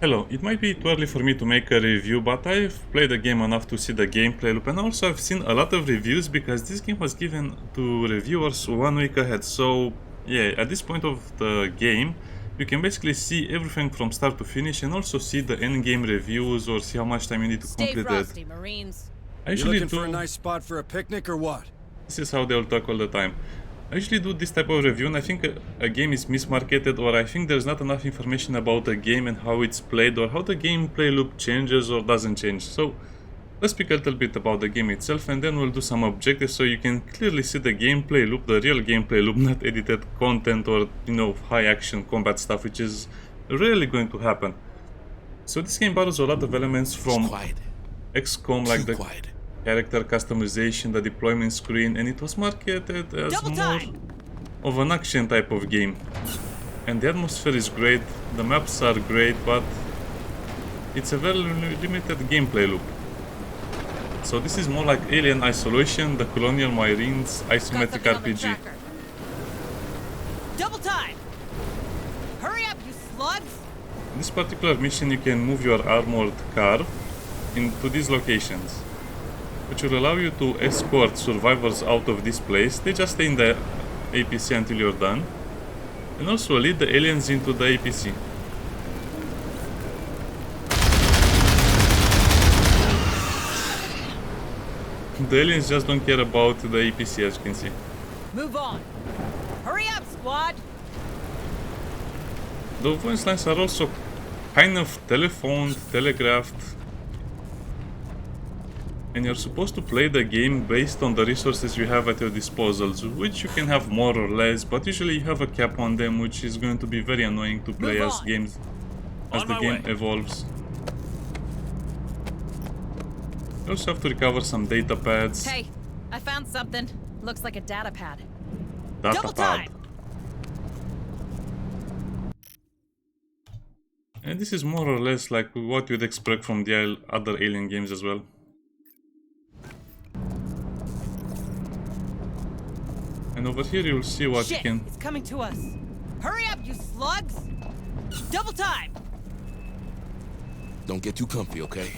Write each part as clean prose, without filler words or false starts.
Hello, it might be too early for me to make a review, but I've played the game enough to see the gameplay loop, and also I've seen a lot of reviews because this game was given to reviewers 1 week ahead. So yeah, at this point of the game, you can basically see everything from start to finish and also see the end-game reviews or see how much time you need to complete it. Marines. I usually looking for a nice spot for a picnic or what? This is how they all talk all the time. I usually do this type of review and I think a game is mismarketed, or I think there's not enough information about the game and how it's played, or how the gameplay loop changes or doesn't change. So let's speak a little bit about the game itself, and then we'll do some objectives so you can clearly see the gameplay loop, the real gameplay loop, not edited content or, you know, high action combat stuff, which is rarely going to happen. So this game borrows a lot of elements from XCOM, like the character customization, the deployment screen, and it was marketed as more of an action type of game. And the atmosphere is great, the maps are great, but it's a very limited gameplay loop. So this is more like Alien Isolation, the Colonial Marines isometric RPG. Double time! Hurry up, you slugs! In this particular mission you can move your armored car into these locations, which will allow you to escort survivors out of this place. They just stay in the APC until you're done, and also lead the aliens into the APC. The aliens just don't care about the APC, as you can see. Move on! Hurry up, squad! The voice lines are also kind of telephoned, telegraphed, and you're supposed to play the game based on the resources you have at your disposal, which you can have more or less, but usually you have a cap on them, which is going to be very annoying to play as the game evolves. You also have to recover some data pads. Hey, I found something. Looks like a data pad. Data pad. And this is more or less like what you'd expect from the other Alien games as well. And over here you'll see what you can... It's coming to us. Hurry up, you slugs! Double time! Don't get too comfy, okay?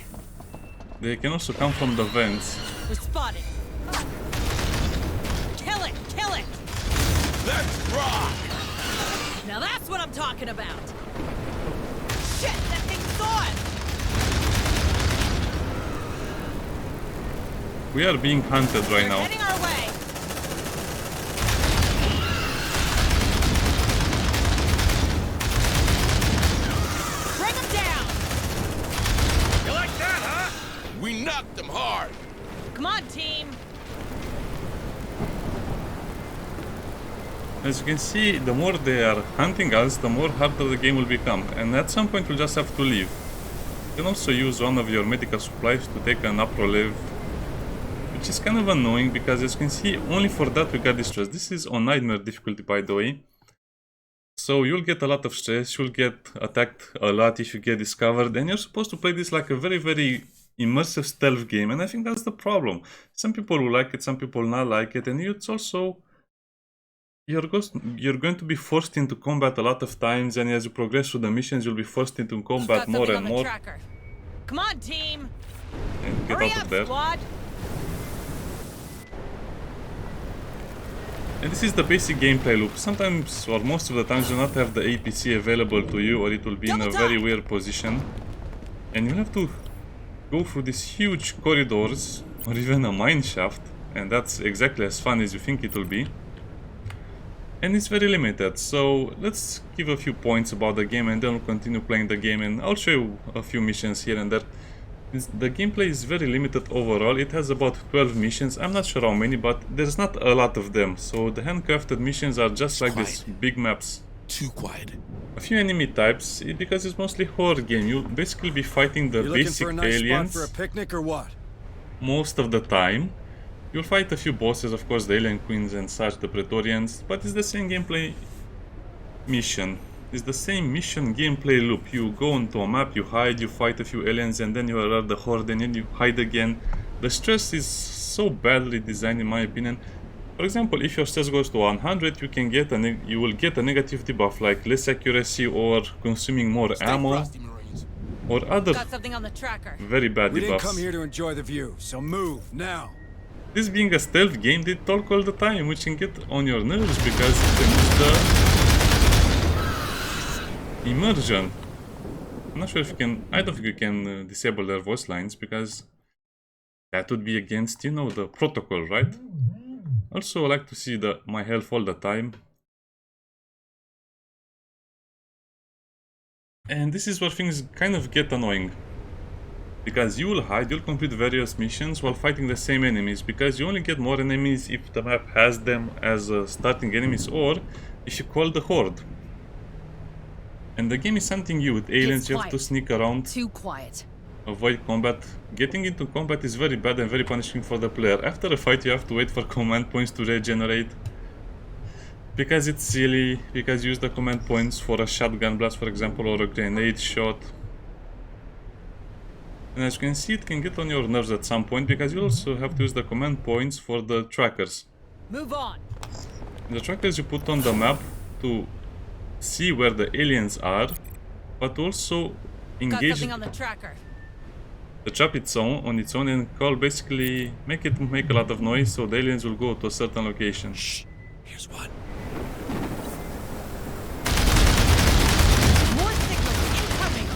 They can also come from the vents. We're spotted. Kill it! Kill it! Let's rock! Now that's what I'm talking about! Shit! That thing saw us! We are being hunted right now. Heading our way! Bring them down! You like that, huh? We knocked them hard! Come on, team! As you can see, the more they are hunting us, the more harder the game will become, and at some point we'll just have to leave. You can also use one of your medical supplies to take an Uprolev, which is kind of annoying because, as you can see, only for that we got distress. This is on Nightmare difficulty, by the way. So you'll get a lot of stress, you'll get attacked a lot if you get discovered, and you're supposed to play this like a very, very immersive stealth game, and I think that's the problem. Some people will like it, some people will not like it, and it's also... You're going to be forced into combat a lot of times, and as you progress through the missions, you'll be forced into combat more and more. Come on, team! And get Hurry out up, of there. squad! And this is the basic gameplay loop. Sometimes, or most of the times, you'll not have the APC available to you, or it will be in a very weird position. And you'll have to go through these huge corridors, or even a mine shaft, and that's exactly as fun as you think it will be. And it's very limited, so let's give a few points about the game and then we'll continue playing the game, and I'll show you a few missions here and there. The gameplay is very limited overall. It has about 12 missions, I'm not sure how many, but there's not a lot of them. So the handcrafted missions are just like these big maps. Too quiet. A few enemy types, because it's mostly horror game. You'll basically be fighting the basic aliens for a picnic or what? most of the time. You'll fight a few bosses, of course, the Alien Queens and such, the Praetorians, but it's the same gameplay mission. It's the same mission gameplay loop. You go onto a map, you hide, you fight a few aliens, and then you alert the horde, and then you hide again. The stress is so badly designed, in my opinion. For example, if your stress goes to 100, you will get a negative debuff, like less accuracy or consuming more ammo. or other Got something on the tracker. very bad We didn't debuffs. come here to enjoy the view, so move now. This being a stealth game, they talk all the time, which can get on your nerves because it removes the immersion. I'm not sure if you can, I don't think you can disable their voice lines because that would be against, you know, the protocol, right? Also, I like to see my health all the time. And this is where things kind of get annoying. Because you will hide, you'll complete various missions while fighting the same enemies, because you only get more enemies if the map has them as starting enemies or if you call the horde. And the game is hunting you with aliens, you have to sneak around, Too quiet. avoid combat. Getting into combat is very bad and very punishing for the player. After a fight you have to wait for command points to regenerate. Because it's silly, because you use the command points for a shotgun blast, for example, or a grenade shot. And as you can see, it can get on your nerves at some point, because you also have to use the command points for the trackers. Move on. The trackers you put on the map to see where the aliens are, but also Got engage something on the tracker. the trap on its own and call, basically make it make a lot of noise so the aliens will go to a certain location. Shh. Here's one. More signals incoming.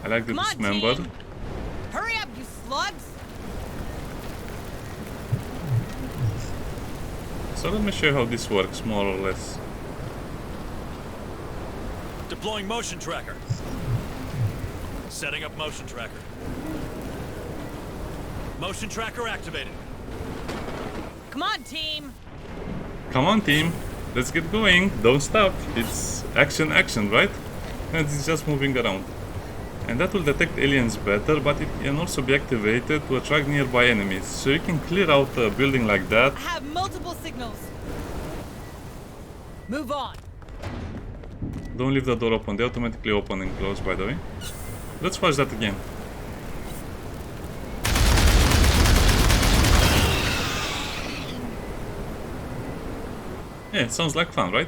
I like the Come on, dismember. team. Hurry up, you slugs. So let me show you how this works, more or less. Deploying motion tracker. Setting up motion tracker. Motion tracker activated. Come on, team. Come on, team, let's get going. Don't stop. It's action, right? And it's just moving around. And that will detect aliens better, but it can also be activated to attract nearby enemies. So you can clear out a building like that. I have multiple signals. Move on. Don't leave the door open. They automatically open and close, by the way. Let's watch that again. Yeah, it sounds like fun, right?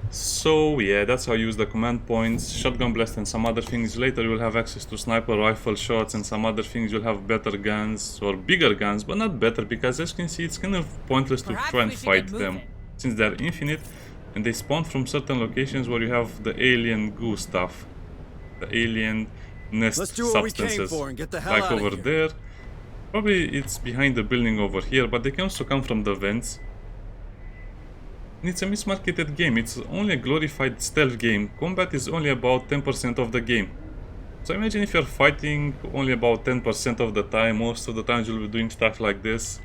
So yeah, that's how you use the command points, shotgun blast and some other things. Later you'll have access to sniper rifle shots and some other things. You'll have better guns or bigger guns, but not better, because as you can see it's kind of pointless to Perhaps try and we should fight get them, moving. since they're infinite and they spawn from certain locations where you have the alien goo stuff, the alien nest Let's do what we came substances, for and get the hell like out of over here. there. Probably it's behind the building over here, but they can also come from the vents. And it's a mismarketed game. It's only a glorified stealth game. Combat is only about 10% of the game. So imagine if you're fighting only about 10% of the time. Most of the times you'll be doing stuff like this,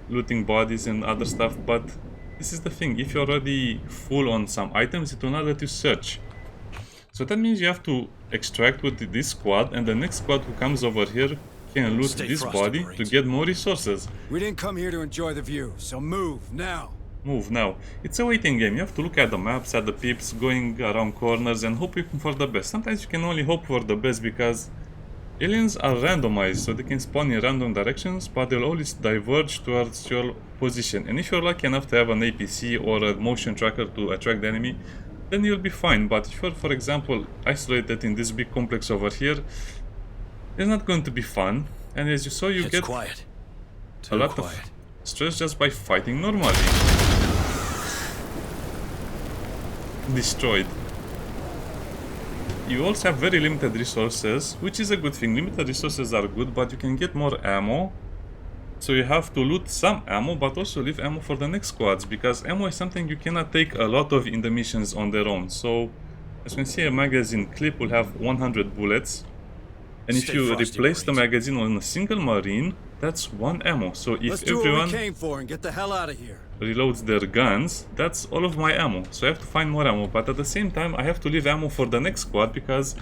looting bodies and other stuff. But this is the thing, if you're already full on some items, it will not let you search. So that means you have to extract with this squad, and the next squad who comes over here can loot Stay this frosty, body to Marines. get more resources. We didn't come here to enjoy the view, so move now. Move now. It's a waiting game. You have to look at the maps, at the peeps, going around corners and hope for the best. Sometimes you can only hope for the best because aliens are randomized, so they can spawn in random directions, but they'll always diverge towards your position. And if you're lucky enough to have an APC or a motion tracker to attract the enemy, then you'll be fine. But if you're, for example, isolated in this big complex over here, it's not going to be fun. And as you saw, you It's get quiet. a Too lot quiet. of stress just by fighting normally. Destroyed. You also have very limited resources, which is a good thing. Limited resources are good, but you can get more ammo. So you have to loot some ammo, but also leave ammo for the next squads, because ammo is something you cannot take a lot of in the missions on their own. So, as you can see, a magazine clip will have 100 bullets. And if Stay you frosty, replace the Marines. magazine on a single marine, that's one ammo. So if Let's do what everyone we came for and get the hell out of here. reloads their guns, that's all of my ammo. So I have to find more ammo, but at the same time I have to leave ammo for the next squad, because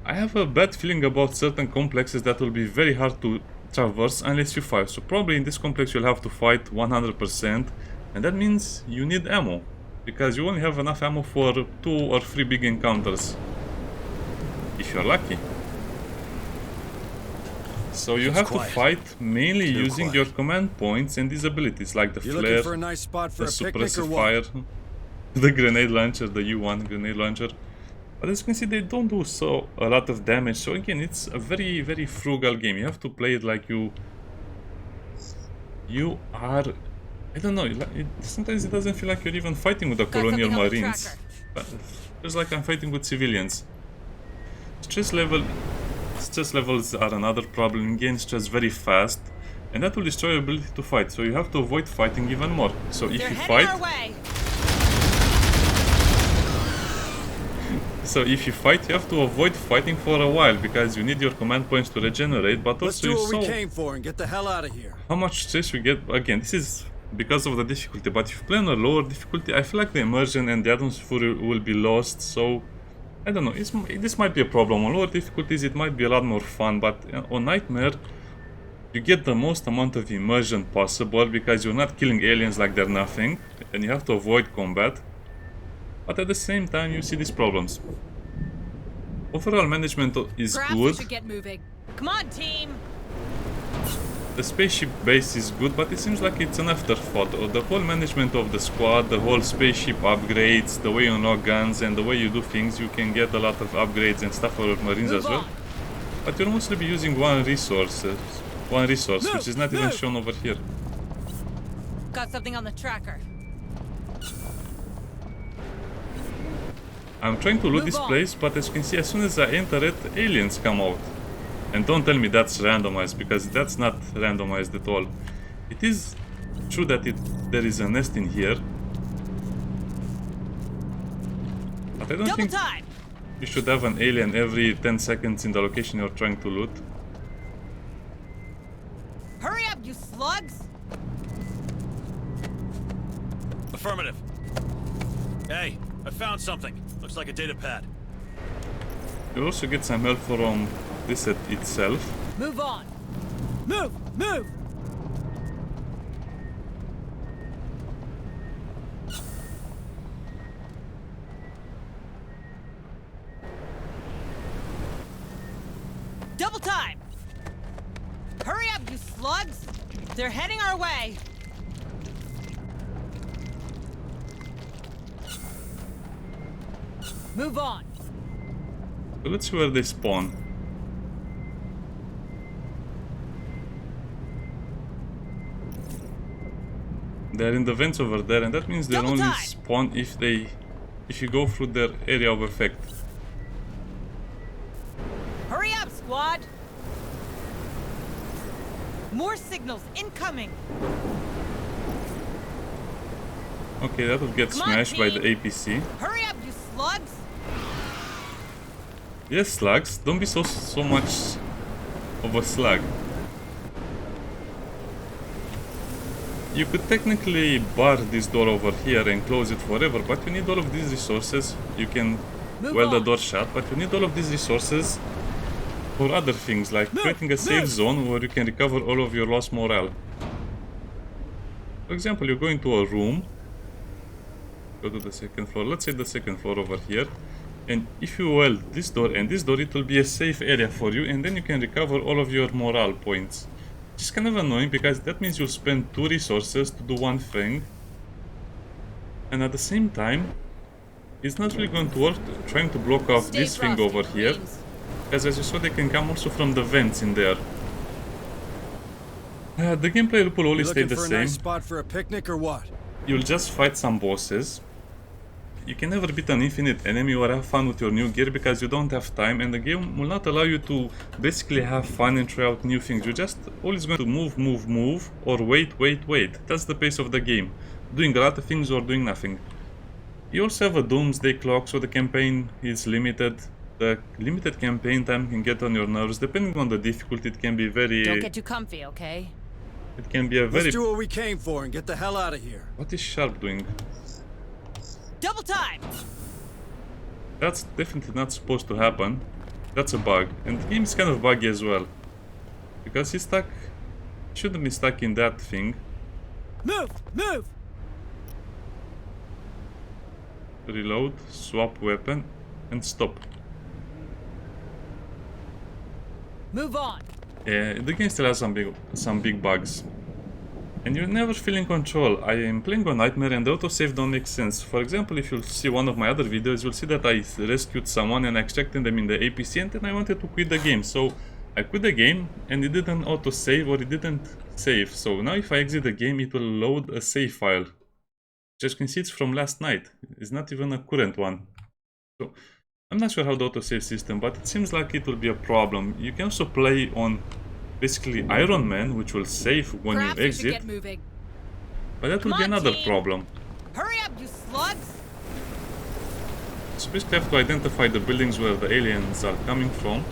I have a bad feeling about certain complexes that will be very hard to traverse unless you fight. So probably in this complex you'll have to fight 100%, and that means you need ammo, because you only have enough ammo for 2 or 3 big encounters, if you're lucky. So you It's have quiet. to fight mainly Too using quiet. your command points and these abilities, like the You looking flare, for a nice spot for the a picnic or suppressive what? fire. the grenade launcher, the U1 grenade launcher. But as you can see, they don't do a lot of damage. So again, it's a very, very frugal game. You have to play it like you are. I don't know. Sometimes it doesn't feel like you're even fighting with the colonial something on the marines. tracker. But it feels like I'm fighting with civilians. Stress levels are another problem. You gain stress very fast, and that will destroy your ability to fight. So you have to avoid fighting even more. So if They're you heading fight, our way. you have to avoid fighting for a while because you need your command points to regenerate. But Let's also do you what we saw came for and get the hell out of here. how much stress you get. Again, this is because of the difficulty. But if you play on a lower difficulty, I feel like the immersion and the atmosphere will be lost. So I don't know. This might be a problem. On lower difficulties, it might be a lot more fun. But on Nightmare, you get the most amount of immersion possible because you're not killing aliens like they're nothing, and you have to avoid combat. But at the same time, you see these problems. Overall management is Perhaps we good. should get moving. Come on, team. The spaceship base is good, but it seems like it's an afterthought. The whole management of the squad, the whole spaceship upgrades, the way you unlock guns, and the way you do things, you can get a lot of upgrades and stuff for your marines Move as well. on. But you'll mostly be using one resource, which is not even shown over here. Got something on the tracker. I'm trying to loot Move this on. place, but as you can see, as soon as I enter it, aliens come out. And don't tell me that's randomized, because that's not randomized at all. It is true that there is a nest in here. But I don't Double think time. you should have an alien every 10 seconds in the location you're trying to loot. Hurry up, you slugs. Affirmative. Hey, I found something. Looks like a data pad. You also get some help from this set itself. Move on. Move, move. Double time. Hurry up, you slugs. They're heading our way. Move on. So let's see where they spawn. They're in the vents over there, and that means they'll Double only time. spawn if you go through their area of effect. Hurry up, squad. More signals incoming. Okay, that will get Come on, smashed by the team. APC. Hurry up, you slugs. Yes, slugs, don't be so much of a slug. You could technically bar this door over here and close it forever, but you need all of these resources. You can Move weld the on. door shut, but you need all of these resources for other things, like creating a safe zone where you can recover all of your lost morale. For example, you go into a room, go to the second floor, let's say the second floor over here, and if you weld this door and this door, it will be a safe area for you, and then you can recover all of your morale points. It's kind of annoying because that means you'll spend 2 resources to do one thing, and at the same time, it's not really going to work trying to block off Stay this thing frosty, over here, Marines. because as you saw, they can come also from the vents in there. The gameplay loop will You always stay looking the for a same. nice spot for a picnic or what? You'll just fight some bosses. You can never beat an infinite enemy or have fun with your new gear because you don't have time, and the game will not allow you to basically have fun and try out new things. You're just always going to move, or wait. That's the pace of the game. Doing a lot of things or doing nothing. You also have a doomsday clock, so the campaign is limited. The limited campaign time can get on your nerves. Depending on the difficulty, it can be very... Don't get too comfy, okay? It can be a very... Let's do what we came for and get the hell out of here. What is Sharp doing? Double time. That's definitely not supposed to happen. That's a bug. And the game is kind of buggy as well. Because he's stuck... Shouldn't be stuck in that thing. Move, move. Reload, swap weapon, and stop. Move on. Yeah, the game still has some big bugs. And you never feel in control. I am playing on Nightmare and the autosave don't make sense. For example, if you'll see one of my other videos, you'll see that I rescued someone and I extracted them in the APC and then I wanted to quit the game. So I quit the game and it didn't autosave or it didn't save. So now if I exit the game, it will load a save file. As you can see, it's from last night. It's not even a current one. So I'm not sure how the autosave system, but it seems like it will be a problem. You can also play on basically Iron Man, which will save when Perhaps you we should exit. get moving. But that will Come be on, another team. problem. Hurry up, you slugs! So basically have to identify the buildings where the aliens are coming from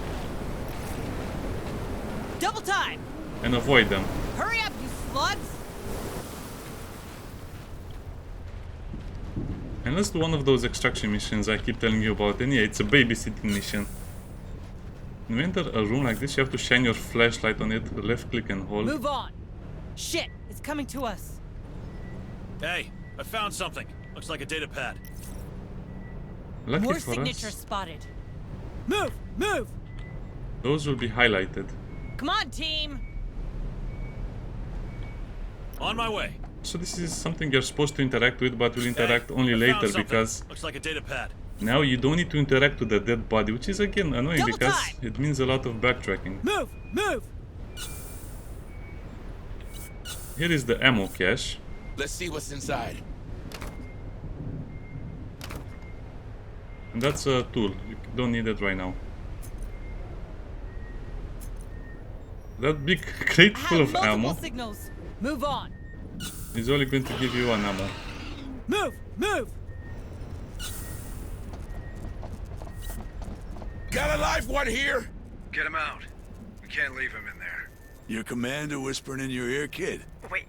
Double time! and avoid them. Hurry up, you slugs! And let's do one of those extraction missions I keep telling you about. And yeah, it's a babysitting mission. When you enter a room like this, you have to shine your flashlight on it, left click and hold. Move on! Shit, it's coming to us. Hey, I found something. Looks like a data pad. Lucky More for signatures us, spotted. Move! Move! those will be highlighted. Come on, team! On my way. So this is something you're supposed to interact with, but will interact only I later found something. because Looks like a data pad. now you don't need to interact with the dead body, which is again annoying Double because time! it means a lot of backtracking. Move! Move! Here is the ammo cache. Let's see what's inside. And that's a tool. You don't need it right now. That big crate I full have of multiple ammo signals. Move on. is only going to give you one ammo. Move! Move! Got a live one here? Get him out. We can't leave him in there. Your commander whispering in your ear, kid? Wait,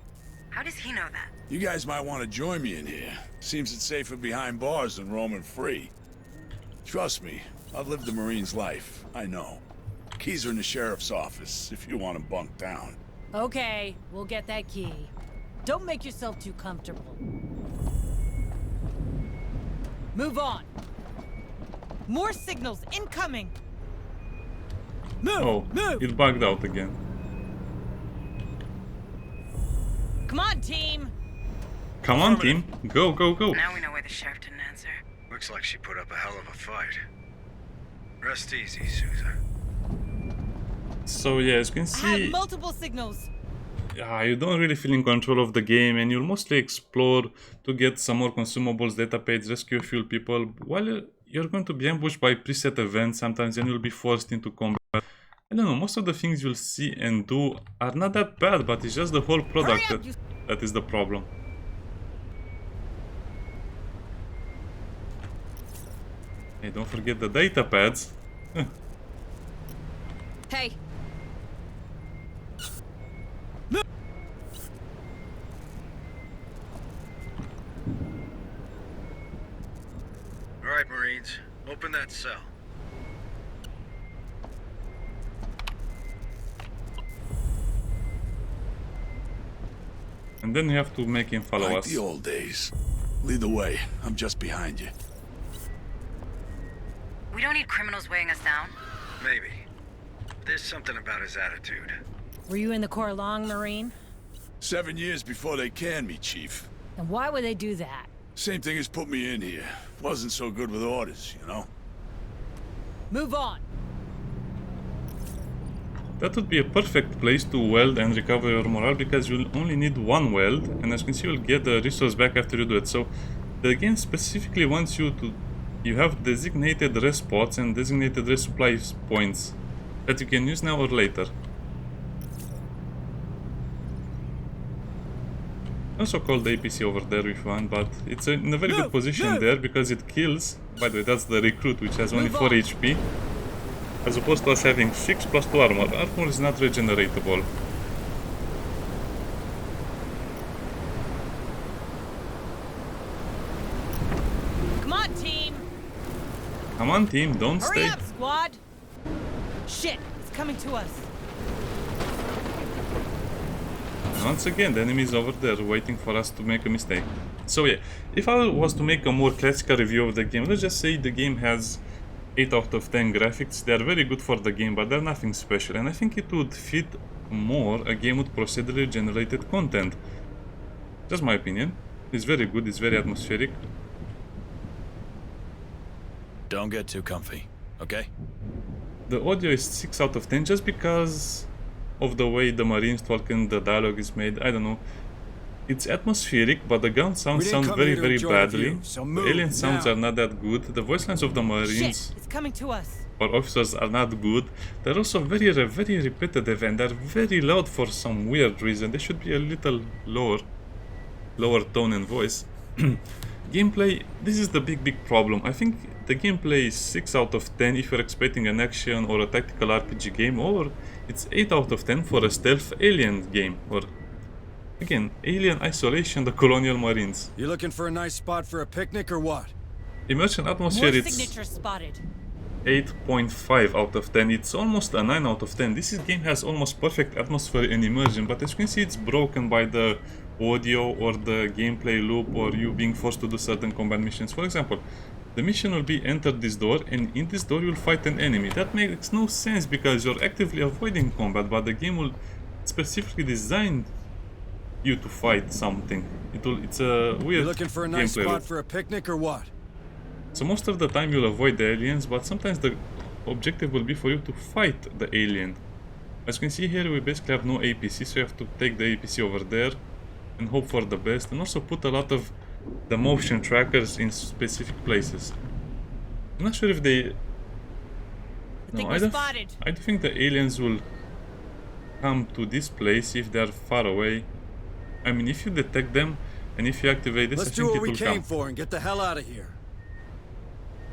how does he know that? You guys might want to join me in here. Seems it's safer behind bars than roaming free. Trust me, I've lived the Marine's life. I know. Keys are in the sheriff's office if you want to bunk down. Okay, we'll get that key. Don't make yourself too comfortable. Move on. More signals incoming. Move! Oh, Move! it bugged out again. Come on, team! Come on, team. Go, go, go. Now we know why the sheriff didn't answer. Looks like she put up a hell of a fight. Rest easy, Sousa. So yeah, as you can I see, have multiple signals. you don't really feel in control of the game and you'll mostly explore to get some more consumables, data pads, rescue a few people, while you're going to be ambushed by preset events sometimes and you'll be forced into combat. I don't know, most of the things you'll see and do are not that bad, but it's just the whole product Hurry up, that is the problem. Hey, don't forget the data pads. Hey, All right, Marines. Open that cell. And then you have to make him follow Like us. the old days. Lead the way. I'm just behind you. We don't need criminals weighing us down. Maybe. There's something about his attitude. were you in the Corps long, Marine? 7 years before they canned me, Chief. And why would they do that? Same thing as put me in here. Wasn't so good with orders, you know? Move on. That would be a perfect place to weld and recover your morale because you'll only need one weld, and as you can see you'll get the resource back after you do it. So the game specifically wants you to have designated rest spots and designated rest supply points that you can use now or later. Also call the APC over there if you want, but it's in a very good position there because it kills. By the way, that's the recruit which has only 4 HP. As opposed to us having 6 plus 2 armor. Armor is not regeneratable. Come on, team. Come on team, don't Hurry stay. up, squad. Shit, it's coming to us. Once again, the enemy is over there waiting for us to make a mistake. So yeah, if I was to make a more classical review of the game, let's just say the game has 8 out of 10 graphics. They are very good for the game, but they're nothing special. And I think it would fit more a game with procedurally generated content. Just my opinion. It's very good, it's very atmospheric. Don't get too comfy, okay? The audio is 6 out of 10 just because of the way the Marines talk and the dialogue is made. I don't know. It's atmospheric, but the gun sounds very, very badly. The alien sounds are not that good. The voice lines of the Marines Shit, it's coming to us. or officers are not good. They're also very repetitive and they're very loud for some weird reason. They should be a little lower tone and voice. Gameplay, this is the big problem. I think the gameplay is 6 out of 10 if you're expecting an action or a tactical RPG game, or it's 8 out of 10 for a stealth alien game, or again, Alien Isolation, the Colonial Marines. You looking for a nice spot for a picnic or what? Immersion More atmosphere, it's signatures spotted. 8.5 out of 10. It's almost a 9 out of 10. This game has almost perfect atmosphere and immersion, but as you can see, it's broken by the audio or the gameplay loop or you being forced to do certain combat missions. For example, the mission will be enter this door, and in this door you'll fight an enemy. That makes no sense because you're actively avoiding combat, but the game will specifically design you to fight something. It's a weird You looking for a nice gameplay spot loop. for a picnic or what? So most of the time you'll avoid the aliens, but sometimes the objective will be for you to fight the alien. As you can see here, we basically have no APC, so you have to take the APC over there and hope for the best, and also put a lot of the motion trackers in specific places. I'm not sure if they... No, I don't think the aliens will come to this place if they're far away. I mean, if you detect them and if you activate this, Let's I do think what it we will came come. for and get the hell out of here.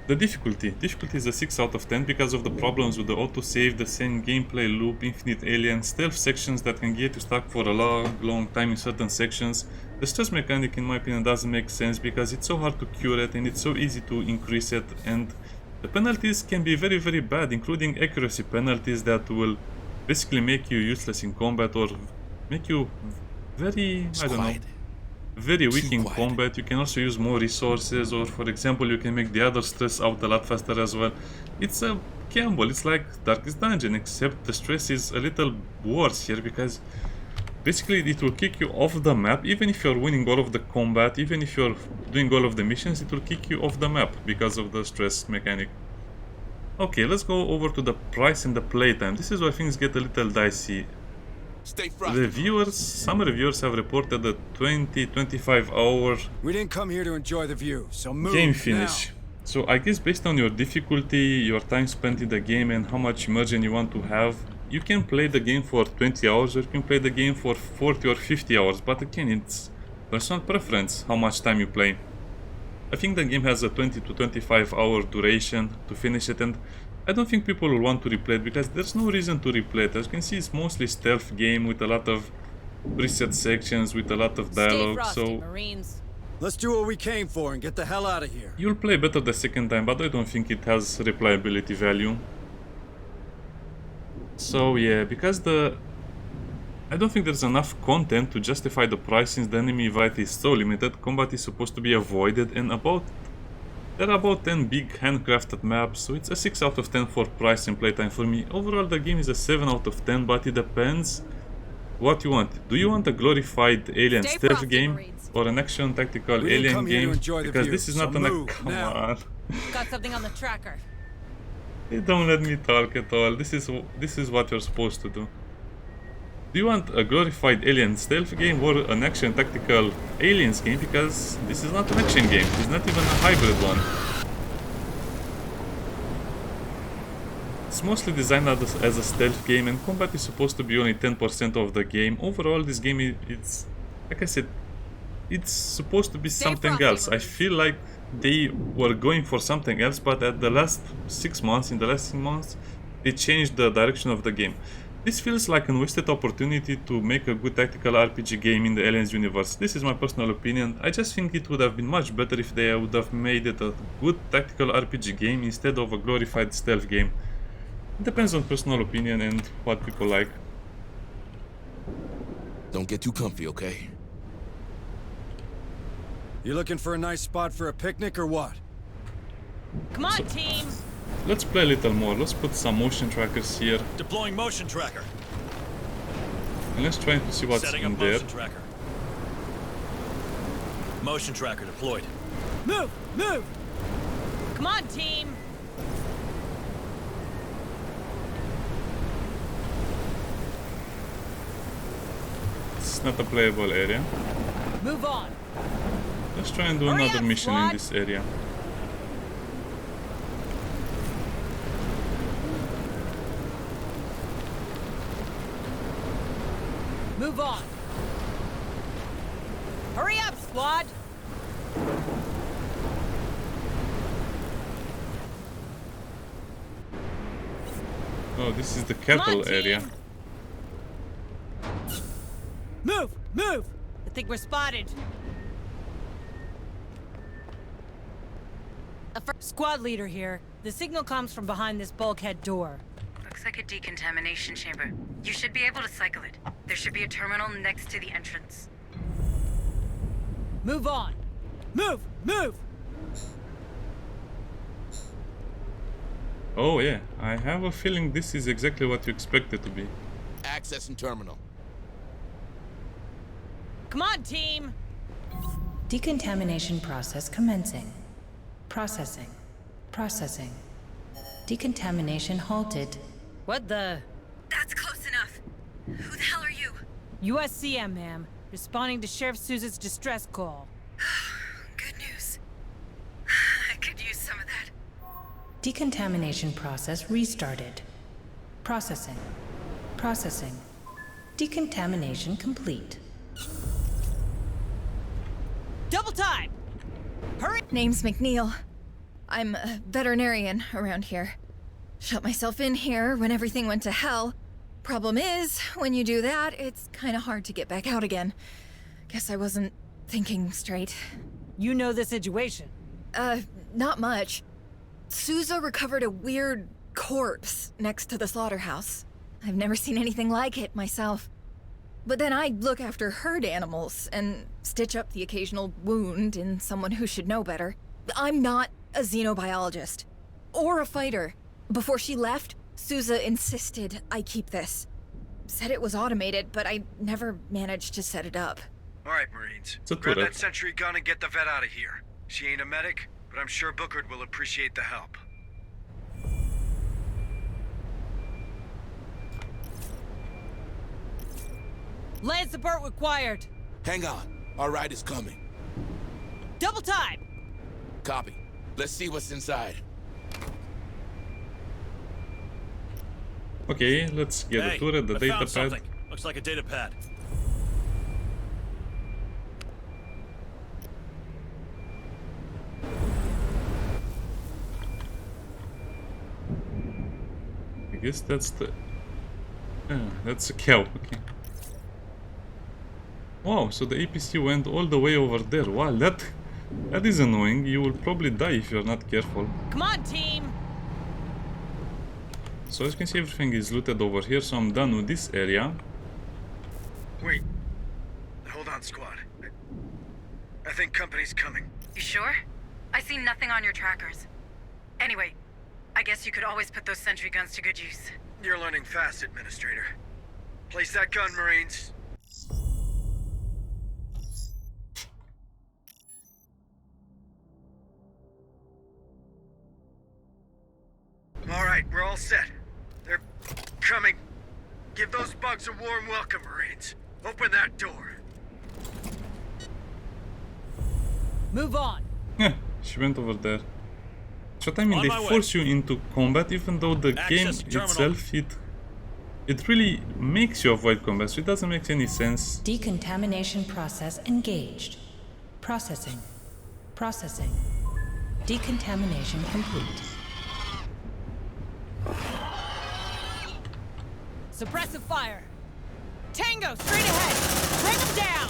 The difficulty is a 6 out of 10 because of the problems with the autosave, the same gameplay loop, infinite alien, stealth sections that can get you stuck for a long time in certain sections. The stress mechanic, in my opinion, doesn't make sense because it's so hard to cure it and it's so easy to increase it, and the penalties can be very bad, including accuracy penalties that will basically make you useless in combat or make you very, I don't know, very weak in combat. You can also use more resources, or for example you can make the other stress out a lot faster as well. It's a gamble, it's like Darkest Dungeon, except the stress is a little worse here because basically it will kick you off the map. Even if you're winning all of the combat, even if you're doing all of the missions, it will kick you off the map because of the stress mechanic. Okay, let's go over to the price and the playtime. This is where things get a little dicey. Stay frosty. Some reviewers have reported a 20-25 hour We didn't come here to enjoy the view, so move game now. finish. So I guess based on your difficulty, your time spent in the game and how much immersion you want to have, you can play the game for 20 hours or you can play the game for 40 or 50 hours. But again, it's personal preference how much time you play. I think the game has a 20 to 25 hour duration to finish it, and I don't think people will want to replay it because there's no reason to replay it. As you can see, it's mostly stealth game with a lot of preset sections, with a lot of Stay dialogue, frosty, so Marines. Let's do what we came for and get the hell out of here. you'll play better the second time, but I don't think it has replayability value. So yeah, because I don't think there's enough content to justify the price since the enemy variety is so limited. Combat is supposed to be avoided, and there are about 10 big handcrafted maps, so it's a 6 out of 10 for price and playtime for me. Overall the game is a 7 out of 10, but it depends what you want. Do you want a glorified alien Stay stealth frosty, game Marines. or an action tactical We didn't alien come here to game? enjoy the Because view, this is so not an move come now. on. Got something on the tracker. They don't let me talk at all. This is what you're supposed to do. Do you want a glorified alien stealth game or an action tactical aliens game? Because this is not an action game. It's not even a hybrid one. It's mostly designed as a stealth game, and combat is supposed to be only 10% of the game. Overall, this game it's like I said, it's supposed to be something frosty, else. I Marines. feel like they were going for something else, but in the last 6 months, they changed the direction of the game. This feels like a wasted opportunity to make a good tactical RPG game in the Aliens universe. This is my personal opinion. I just think it would have been much better if they would have made it a good tactical RPG game instead of a glorified stealth game. It depends on personal opinion and what people like. Don't get too comfy, okay? You looking for a nice spot for a picnic or what? Come on, team. Let's play a little more. Let's put some motion trackers here Deploying motion tracker. and let's try to see what's Setting in up there. motion tracker. Motion tracker deployed. Move! Move! Come on, team! It's not a playable area. Move on! Let's try and do Hurry another up, mission in squad. this area. Move on! Hurry up, squad! Oh, this is the Come on, cattle team. area. Move! Move! I think we're spotted. Squad leader here. The signal comes from behind this bulkhead door. Looks like a decontamination chamber. You should be able to cycle it. There should be a terminal next to the entrance. Move on! Move! Move! Oh yeah, I have a feeling this is exactly what you expect it to be. Accessing terminal. Come on, team! Decontamination process commencing. Processing. Processing. Decontamination halted. What the? That's close enough. Who the hell are you? USCM, ma'am. Responding to Sheriff Sousa's distress call. Good news. I could use some of that. Decontamination process restarted. Processing. Processing. Decontamination complete. Double time! Hurry! Name's McNeil. I'm a veterinarian around here. Shut myself in here when everything went to hell. Problem is, when you do that, it's kinda hard to get back out again. Guess I wasn't thinking straight. You know the situation. Not much. Sousa recovered a weird corpse next to the slaughterhouse. I've never seen anything like it myself. But then I look after herd animals and stitch up the occasional wound in someone who should know better. I'm not a xenobiologist. Or a fighter. Before she left, Sousa insisted I keep this. Said it was automated, but I never managed to set it up. Alright, Marines. It's a Grab turret. that sentry gun and get the vet out of here. She ain't a medic, but I'm sure Booker will appreciate the help. Land support required. Hang on. Our ride is coming. Double time! Copy. Let's see what's inside. Okay, let's get Hey, the turret, the I data found pad. something. Looks like a data pad. I guess that's the... that's a cow, okay. Wow, so the APC went all the way over there. Wow, that is annoying. You will probably die if you're not careful. Come on, team! So as you can see, everything is looted over here, so I'm done with this area. Wait. Hold on, squad. I think company's coming. You sure? I see nothing on your trackers. Anyway, I guess you could always put those sentry guns to good use. You're learning fast, Administrator. Place that gun, Marines. Alright, we're all set. They're coming. Give those bugs a warm welcome, Marines. Open that door. Move on! Yeah, she went over there. So I mean, On they my way. force you into combat, even though the game Access terminal. itself, it really makes you avoid combat, so it doesn't make any sense. Decontamination process engaged. Processing. Processing. Decontamination complete. Suppressive fire! Tango, straight ahead! Bring him down!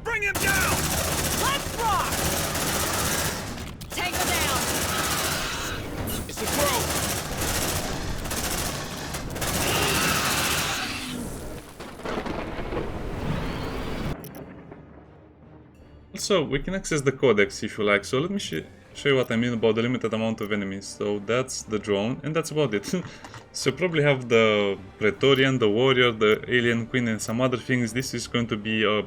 Bring him down! Let's rock! Tango down! It's a throw! Also, we can access the codex if you like, so let me show you what I mean about the limited amount of enemies. So that's the drone, and that's about it. So you probably have the Praetorian, the Warrior, the Alien Queen, and some other things. This is going to be a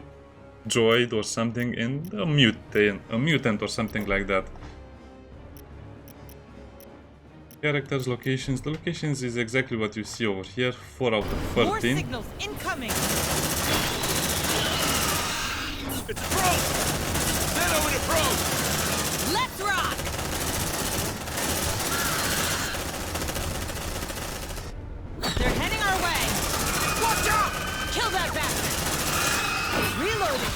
droid or something and a mutant or something like that. Characters, locations. The locations is exactly what you see over here. 4 out of 13. More signals incoming. It's a probe! Send over the probe! Let's rock. They're heading our way. Watch out! Kill that bastard. Reloading.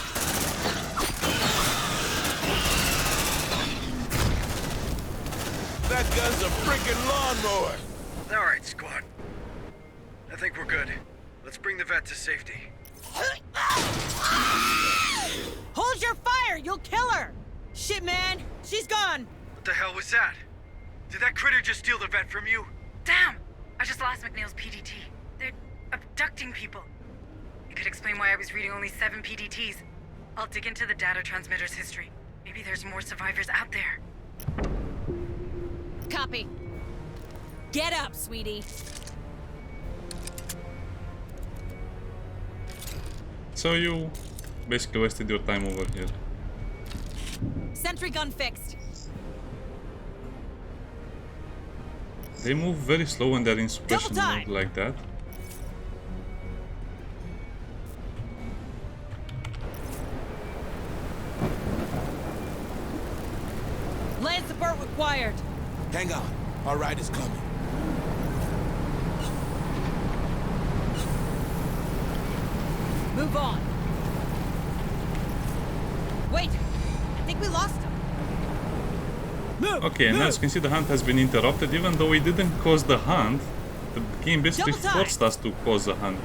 That gun's a freaking lawnmower! Alright, squad. I think we're good. Let's bring the vet to safety. Hold your fire! You'll kill her! Shit, man! She's gone! What the hell was that? Did that critter just steal the vet from you? Damn! I just lost McNeil's PDT. They're abducting people. It could explain why I was reading only 7 PDTs. I'll dig into the data transmitter's history. Maybe there's more survivors out there. Copy. Get up, sweetie. So you basically wasted your time over here. Sentry gun fixed. They move very slow when they're in suppression mode like that. Land support required. Hang on. Our ride is coming. Move on. Wait, I think we lost him. Move. Okay, and as you can see, the hunt has been interrupted. Even though we didn't cause the hunt, the game basically forced us to cause the hunt.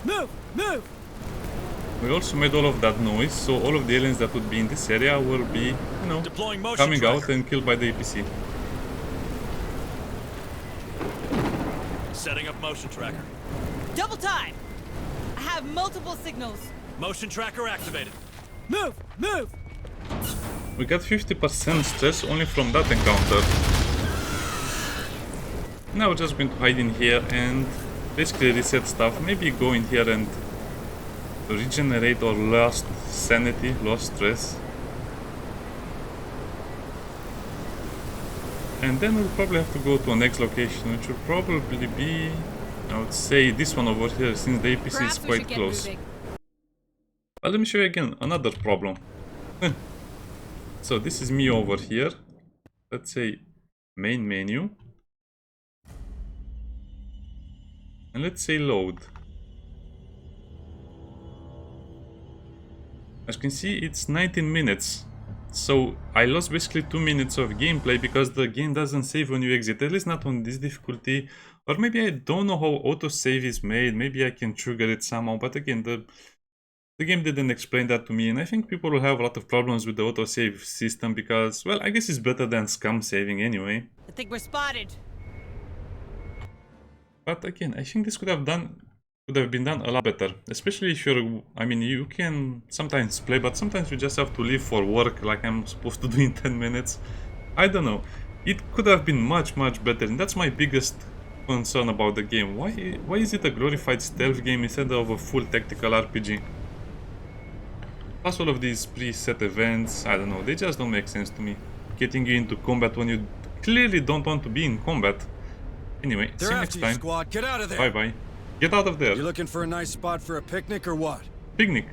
Move, move. We also made all of that noise, so all of the aliens that would be in this area will be, you know, coming out and killed by the APC. Setting up motion tracker. Double time. I have multiple signals. Motion tracker activated. Move, move. We got 50% stress only from that encounter. Now we're just going to hide in here and basically reset stuff. Maybe go in here and regenerate or lost sanity, lost stress. And then we'll probably have to go to our next location, which will probably be, I would say, this one over here, since the APC is quite close. But let me show you again another problem. So this is me over here. Let's say main menu. And let's say load. As you can see, it's 19 minutes. So I lost basically 2 minutes of gameplay because the game doesn't save when you exit, at least not on this difficulty. Or maybe I don't know how autosave is made, maybe I can trigger it somehow, but again, the game didn't explain that to me, and I think people will have a lot of problems with the autosave system because, well, I guess it's better than scum saving anyway. I think we're spotted. But again, I think this could have been done a lot better, especially if you're, I mean, you can sometimes play, but sometimes you just have to leave for work like I'm supposed to do in 10 minutes. I don't know, it could have been much better, and that's my biggest concern about the game. Why is it a glorified stealth game instead of a full tactical RPG? Plus all of these preset events, I don't know, they just don't make sense to me. Getting you into combat when you clearly don't want to be in combat. Anyway, see you next time. Squad. Get out of there. Bye bye. Get out of there. You looking for a nice spot for a picnic or what? Picnic.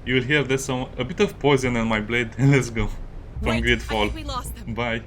You will hear there's a bit of poison on my blade, and let's go. From Wait, Gridfall. I think we lost them. Bye.